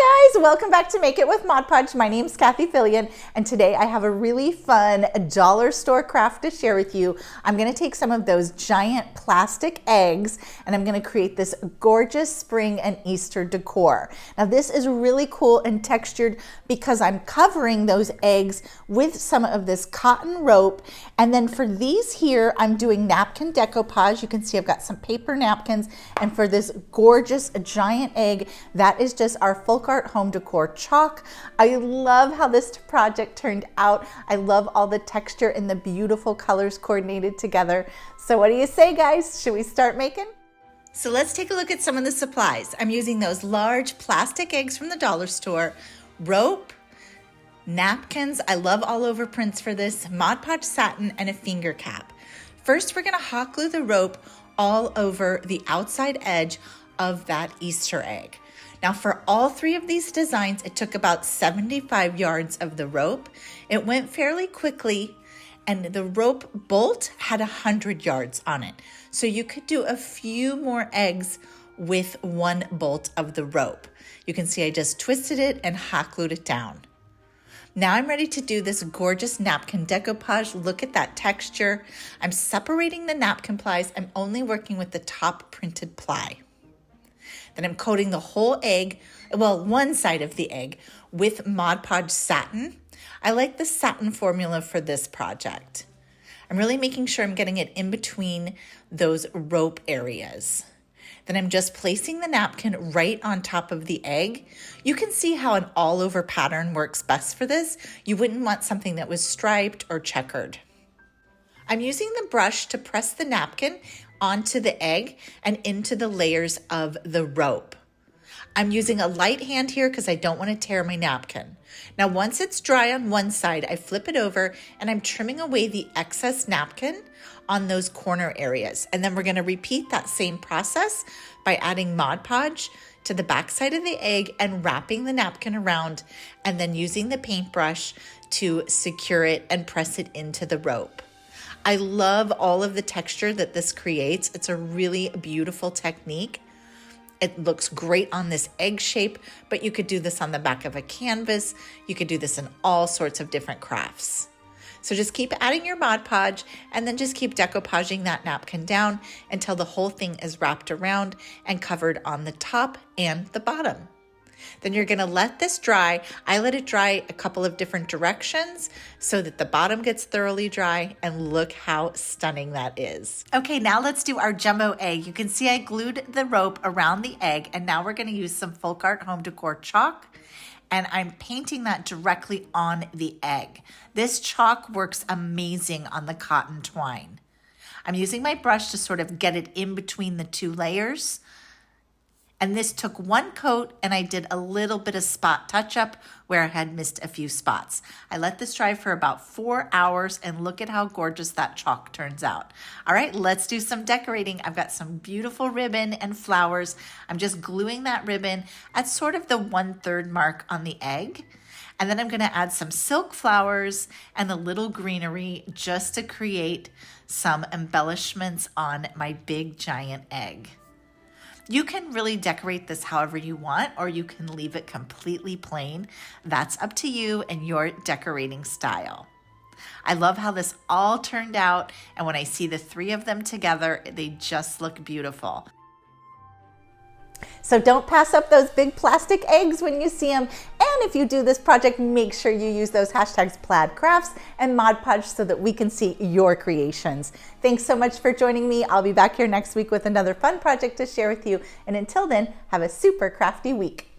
Hi guys, welcome back to Make It with Mod Podge. My name's Cathie and today I have a really fun dollar store craft to share with you. I'm going to take some of those giant plastic eggs and I'm going to create this gorgeous spring and Easter decor. Now this is really cool and textured because I'm covering those eggs with some of this cotton rope, and then for these here I'm doing napkin decoupage. You can see I've got some paper napkins, and for this gorgeous giant egg, that is just our folk art home decor chalk. I love how this project turned out. I love all the texture and the beautiful colors coordinated together. So what do you say, guys? Should we start making? So let's take a look at some of the supplies. I'm using those large plastic eggs from the dollar store, rope, napkins, I love all over prints for this, Mod Podge satin, and a finger cap. First, we're gonna hot glue the rope all over the outside edge of that Easter egg. Now for all three of these designs, it took about 75 yards of the rope. It went fairly quickly, and the rope bolt had 100 yards on it. So you could do a few more eggs with one bolt of the rope. You can see I just twisted it and hot glued it down. Now I'm ready to do this gorgeous napkin decoupage. Look at that texture. I'm separating the napkin plies. I'm only working with the top printed ply. Then I'm coating the whole egg, well, one side of the egg, with Mod Podge satin. I like the satin formula for this project. I'm really making sure I'm getting it in between those rope areas. Then I'm just placing the napkin right on top of the egg. You can see how an all-over pattern works best for this. You wouldn't want something that was striped or checkered. I'm using the brush to press the napkin onto the egg and into the layers of the rope. I'm using a light hand here because I don't want to tear my napkin. Now once it's dry on one side, I flip it over and I'm trimming away the excess napkin on those corner areas. And then we're going to repeat that same process by adding Mod Podge to the back side of the egg and wrapping the napkin around, and then using the paintbrush to secure it and press it into the rope. I love all of the texture that this creates. It's a really beautiful technique. It looks great on this egg shape, but you could do this on the back of a canvas. You could do this in all sorts of different crafts. So just keep adding your Mod Podge and then just keep decoupaging that napkin down until the whole thing is wrapped around and covered on the top and the bottom. Then you're gonna let this dry. I let it dry a couple of different directions so that the bottom gets thoroughly dry, and look how stunning that is. Okay, now let's do our jumbo egg. You can see I glued the rope around the egg, and now we're gonna use some folk art home decor chalk, and I'm painting that directly on the egg. This chalk works amazing on the cotton twine. I'm using my brush to sort of get it in between the two layers. And this took one coat, and I did a little bit of spot touch up where I had missed a few spots. I let this dry for about 4 hours, and look at how gorgeous that chalk turns out. All right, let's do some decorating. I've got some beautiful ribbon and flowers. I'm just gluing that ribbon at sort of the 1/3 mark on the egg. And then I'm gonna add some silk flowers and a little greenery just to create some embellishments on my big giant egg. You can really decorate this however you want, or you can leave it completely plain. That's up to you and your decorating style. I love how this all turned out, and when I see the three of them together, they just look beautiful. So don't pass up those big plastic eggs when you see them. And if you do this project, make sure you use those hashtags Plaid Crafts and Mod Podge so that we can see your creations. Thanks so much for joining me. I'll be back here next week with another fun project to share with you. And until then, have a super crafty week.